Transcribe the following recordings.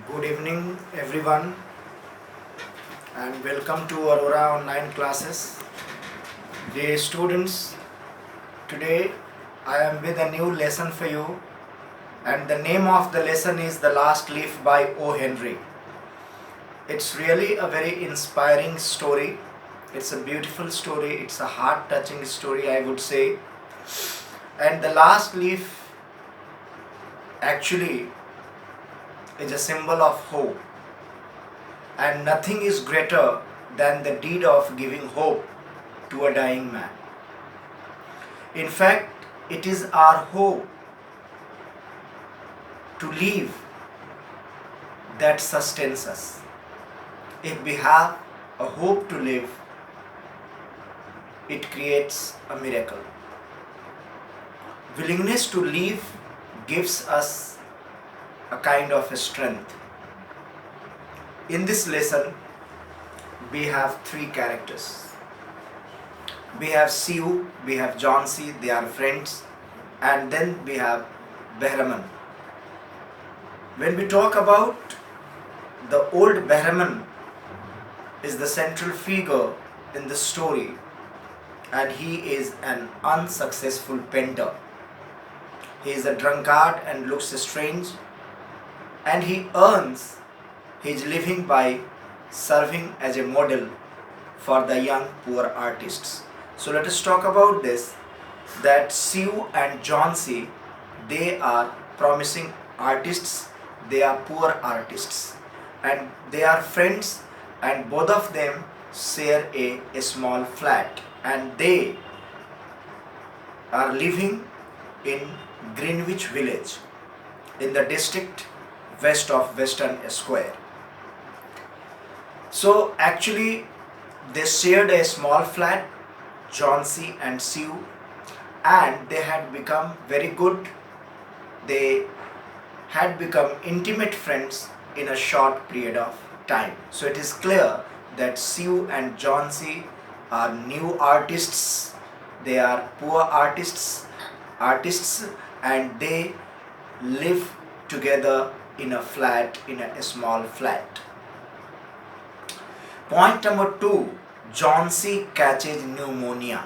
Good evening, everyone, and welcome to Aurora Online Classes. Dear students, today I am with a new lesson for you, and the name of the lesson is The Last Leaf by O. Henry. It's really a very inspiring story. It's a beautiful story, it's a heart touching story, I would say. And the last leaf actually is a symbol of hope, and nothing is greater than the deed of giving hope to a dying man. In fact, it is our hope to live that sustains us. If we have a hope to live, it creates a miracle. Willingness to live gives us a kind of a strength. In this lesson, we have three characters. We have Siu, we have Jhansi, they are friends, and then we have Bahraman. When we talk about the old Bahraman is the central figure in the story, and he is an unsuccessful painter. He is a drunkard and looks strange, and he earns his living by serving as a model for the young poor artists. So let us talk about this, that Siu and Jhansi, they are promising artists, they are poor artists, and they are friends, and both of them share a small flat, and they are living in Greenwich Village in the district west of Western Square. So actually they shared a small flat, Jhansi and Siu, and they had become very good. They had become intimate friends in a short period of time. So it is clear that Siu and Jhansi are new artists. They are poor artists, and they live together in a flat, in a small flat. Point number 2, Jhansi catches pneumonia.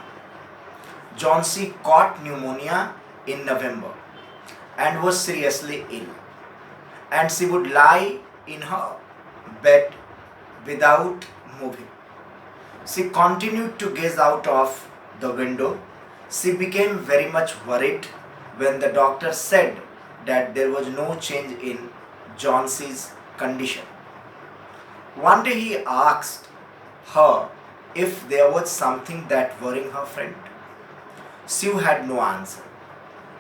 Jhansi caught pneumonia in November and was seriously ill, and she would lie in her bed without moving. She continued to gaze out of the window. She became very much worried when the doctor said that there was no change in Jhansi's condition. One day he asked her if there was something that worrying her friend. Siu had no answer.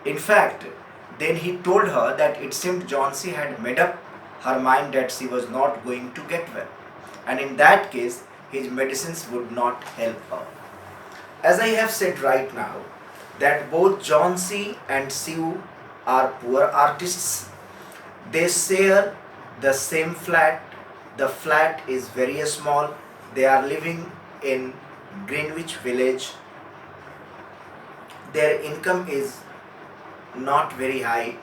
In fact, then he told her that it seemed Jhansi had made up her mind that she was not going to get well, and in that case his medicines would not help her. As I have said right now, that both Jhansi and Siu are poor artists. They share the same flat. The flat is very small. They are living in Greenwich Village. Their income is not very high.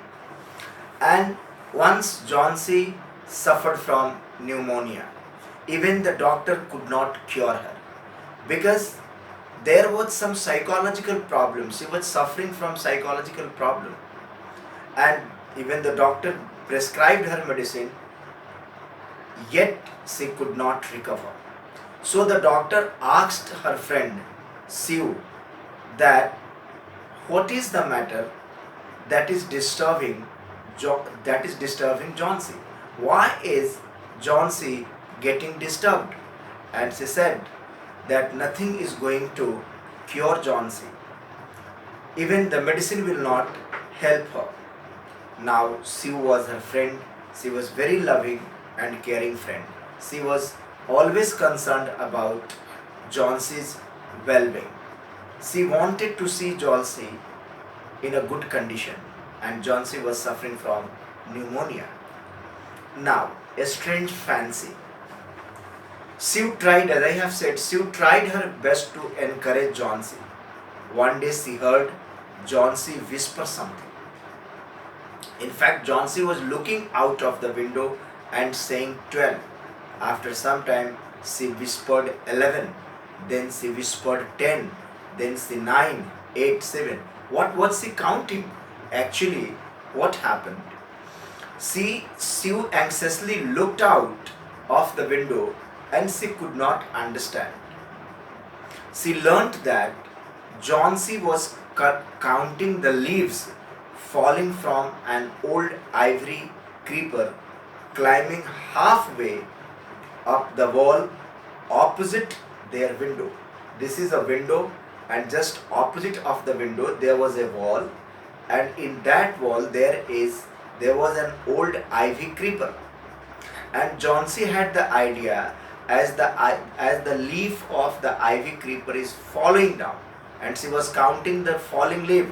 And once Jhansi suffered from pneumonia, even the doctor could not cure her because there was some psychological problem. She was suffering from psychological problem, and even the doctor prescribed her medicine, yet she could not recover. So the doctor asked her friend Siu that what is the matter that is disturbing Jhansi? Why is Jhansi getting disturbed? And she said that nothing is going to cure Jhansi. Even the medicine will not help her. Now Siu was her friend. She was very loving and caring friend. She was always concerned about Jhansi's well-being. She wanted to see Jhansi in a good condition, and Jhansi was suffering from pneumonia. Now, a strange fancy. Siu tried, as I have said, Siu tried her best to encourage Jhansi. One day she heard Jhansi whisper something. In fact, Jhansi was looking out of the window and saying 12. After some time, she whispered 11. Then she whispered 10. Then she 9, 8, 7. What was she counting? Actually, what happened? Sue anxiously looked out of the window and she could not understand. She learnt that Johnsy was counting the leaves falling from an old ivory creeper climbing halfway up the wall opposite their window. This is a window, and just opposite of the window there was a wall, and in that wall there was an old ivy creeper. And Johnsy had the idea, as the leaf of the ivy creeper is falling down, and she was counting the falling leaf.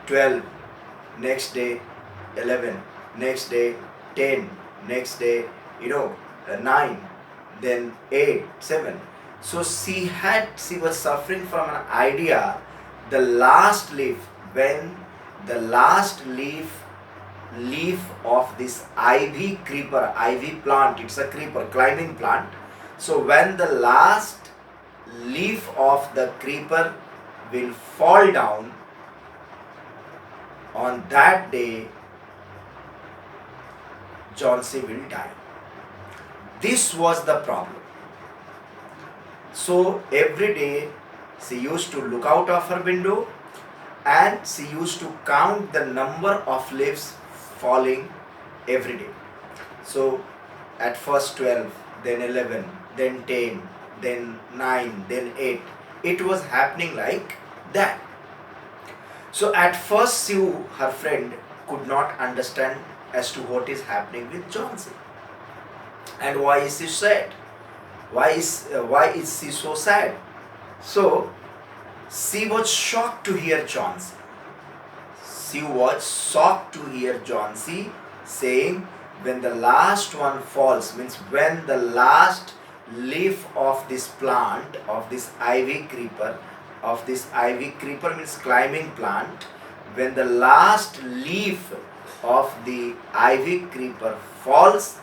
12, next day 11, next day 10, next day 9, then 8, 7. So she was suffering from an idea, the last leaf, when the last leaf of this ivy creeper, ivy plant, it's a creeper, climbing plant. So when the last leaf of the creeper will fall down, on that day Johnsy will die. This was the problem. So every day she used to look out of her window and she used to count the number of leaves falling every day. So at first 12, then 11, then 10, then 9, then 8. It was happening like that. So at first Sue, her friend, could not understand as to what is happening with Johnsy. And why is she sad? Why is she so sad? So she was shocked to hear Johnsy. She was shocked to hear Johnsy saying, when the last one falls, means when the last leaf of this plant, of this ivy creeper means climbing plant, when the last leaf of the ivy creeper falls,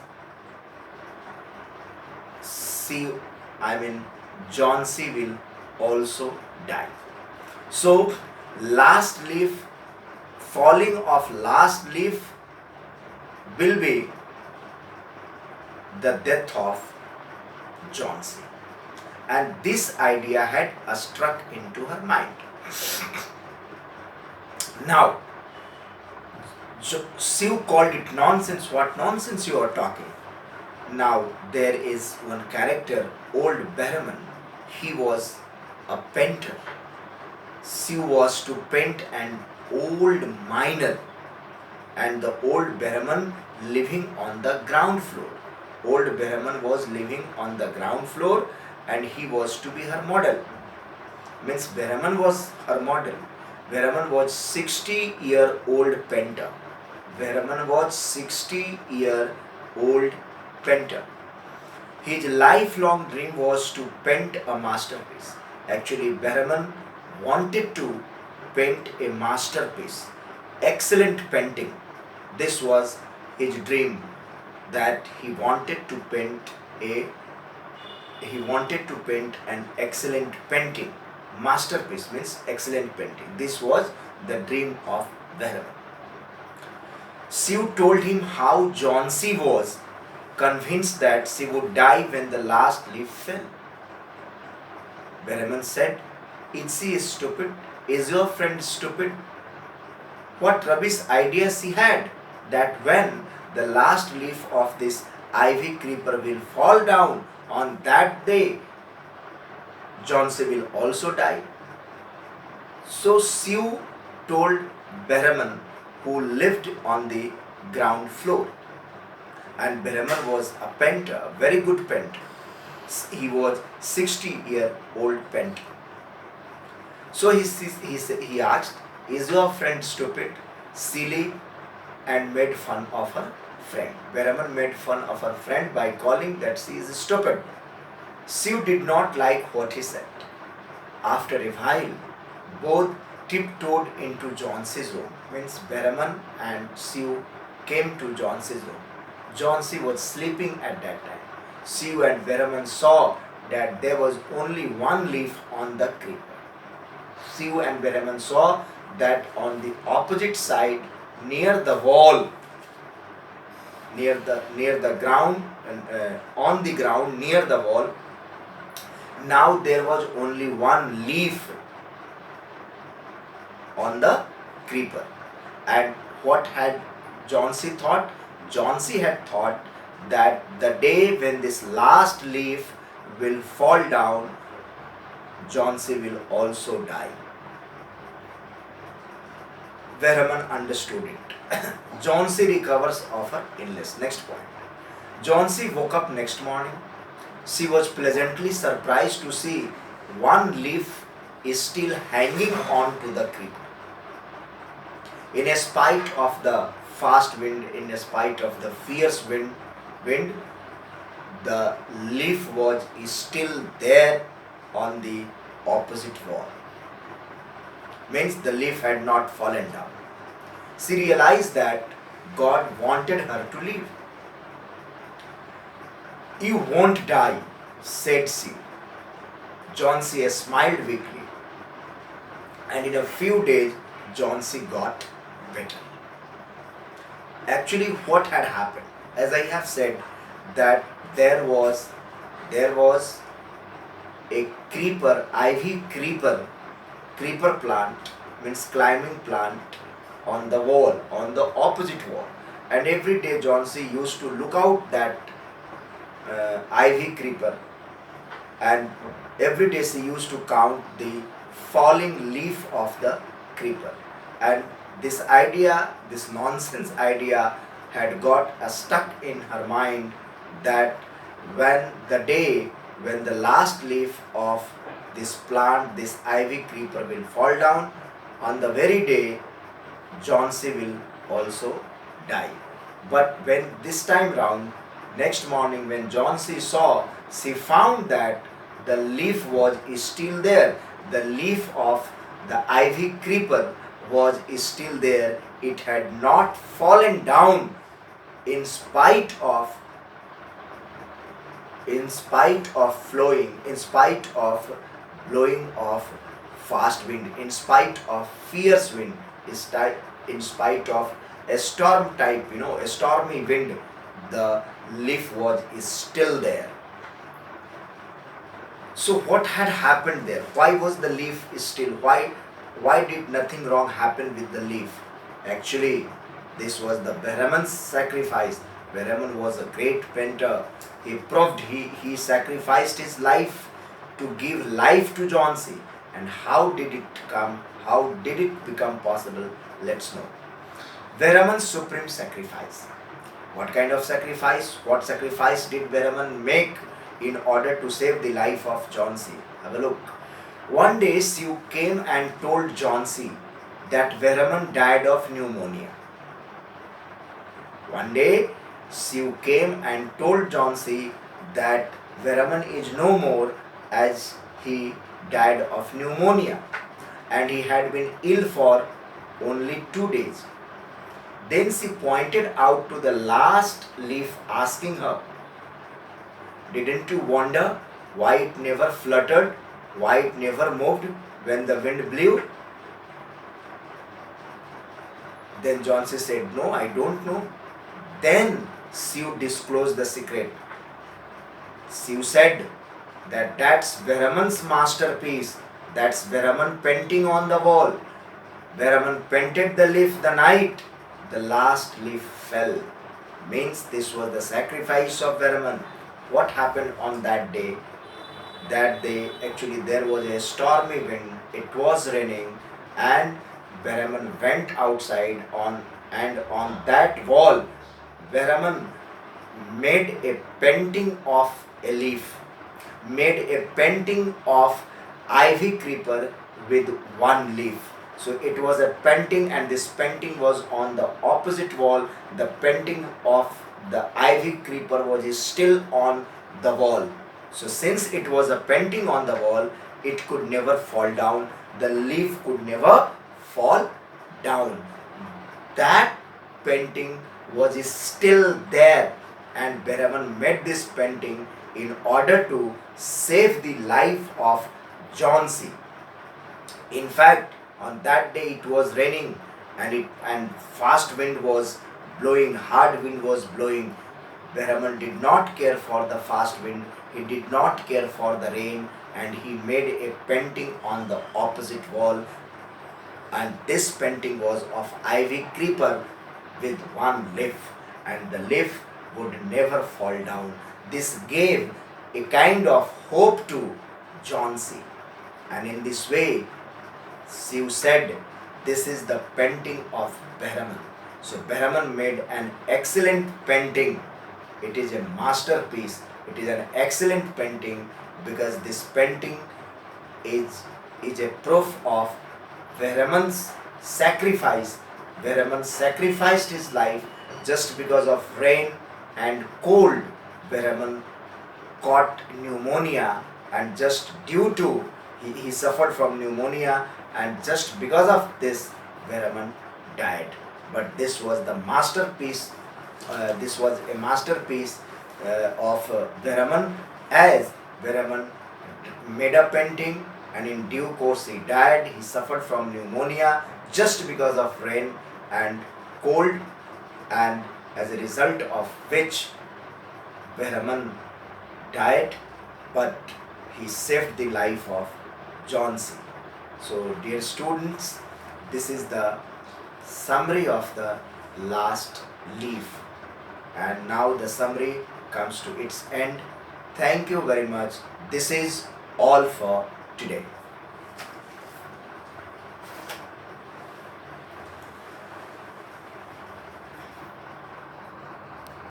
Johnsy will also die. So falling of last leaf will be the death of Johnsy. And this idea had struck into her mind. Now, Sue called it nonsense. What nonsense you are talking? Now, there is one character, old Berman. He was a painter. Sue was to paint an old miner, and the old Berman living on the ground floor. Old Berman was living on the ground floor, and he was to be her model. Means Berman was her model. Berman was 60-year-old painter. Berman was 60-year-old painter. His lifelong dream was to paint a masterpiece. Actually, Berman wanted to paint a masterpiece, excellent painting. This was his dream, that he wanted to paint an excellent painting. Masterpiece means excellent painting. This was the dream of Berman. Sue told him how Johnsy was convinced that she would die when the last leaf fell. Berman said, "Is she stupid? Is your friend stupid? What rubbish idea she had, that when the last leaf of this ivy creeper will fall down, on that day Johnsy will also die." So Sue told Berman, who lived on the ground floor. And Berman was a painter, a very good painter. He was 60-year-old painter. So he asked, "Is your friend stupid, silly?" and made fun of her friend. Berman made fun of her friend by calling that she is stupid. Sue did not like what he said. After a while, both tiptoed into Johnsy's room. Means Berman and Sue came to Johnsy's room. Johnsy was sleeping at that time. Sue and Veraman saw that there was only one leaf on the creeper. Sue and Veraman saw that on the opposite side, near the wall, near the ground, on the ground near the wall, now there was only one leaf on the creeper. And what had Johnsy thought? Johnsy had thought that the day when this last leaf will fall down, Johnsy will also die. Veraman understood it. Johnsy recovers of her illness. Next point. Johnsy woke up next morning. She was pleasantly surprised to see one leaf is still hanging on to the creeper. In spite of the fast wind, in spite of the fierce wind, the leaf was is still there on the opposite wall. Means the leaf had not fallen down. She realized that God wanted her to live. You won't die, said she. Johnsy smiled weakly, and in a few days, Johnsy got better. Actually, what had happened, as I have said, that there was a creeper, ivy creeper plant, means climbing plant, on the wall, on the opposite wall, and every day Johnsy used to look out that ivy creeper, and every day she used to count the falling leaf of the creeper. And this idea, this nonsense idea, had got stuck in her mind that when the last leaf of this plant, this ivy creeper, will fall down, on the very day Johnsy will also die. But when this time round, next morning, when Johnsy saw, she found that the leaf was still there. The leaf of the ivy creeper was still there. It had not fallen down in spite of blowing of fast wind, in spite of fierce wind, in spite of a storm type, a stormy wind, the leaf was is still there. So what had happened there? Why was the leaf still? Why did nothing wrong happen with the leaf? Actually, this was the Veraman's sacrifice. Veraman was a great painter. He sacrificed his life to give life to Johnsy. And how did it come? How did it become possible? Let's know. Veraman's supreme sacrifice. What kind of sacrifice? What sacrifice did Veraman make in order to save the life of Johnsy? Have a look. One day Sue came and told Johnsy that Veraman died of pneumonia. One day Sue came and told Johnsy that Veraman is no more, as he died of pneumonia and he had been ill for only 2 days. Then she pointed out to the last leaf, asking her, "Didn't you wonder why it never fluttered, why it never moved when the wind blew?" Then Johnsy said, "No, I don't know." Then Sue disclosed the secret. Sue said that that's Veraman's masterpiece. That's Veraman painting on the wall. Veraman painted the leaf the night the last leaf fell. Means this was the sacrifice of Veraman. What happened on that day? That day, actually, there was a stormy wind. It was raining, and Veraman went outside and on that wall, Veraman made a painting of a leaf, made a painting of ivy creeper with one leaf. So it was a painting, and this painting was on the opposite wall. The painting of the ivy creeper was still on the wall. So since it was a painting on the wall, it could never fall down. The leaf could never fall down. That painting was still there and Behramon made this painting in order to save the life of Jauncey. In fact, on that day it was raining and fast wind was blowing, hard wind was blowing. Behramon did not care for the fast wind, he did not care for the rain, and he made a painting on the opposite wall. And this painting was of ivy creeper with one leaf, and the leaf would never fall down. This gave a kind of hope to Jauncey, and in this way Shiv said, "This is the painting of Behramon." So Behramon made an excellent painting. It is a masterpiece. It is an excellent painting because this painting is a proof of Behramon's sacrifice. Behramon sacrificed his life just because of rain and cold. Behramon caught pneumonia, and just due to he suffered from pneumonia, and just because of this Behramon died. But this was the masterpiece. This was a masterpiece of Behramon, as Behramon made a painting, and in due course he died. He suffered from pneumonia just because of rain and cold, and as a result of which Behramon died, but he saved the life of Jauncey. So, dear students, this is the summary of the last leaf, and now the summary comes to its end. Thank you very much. This is all for today.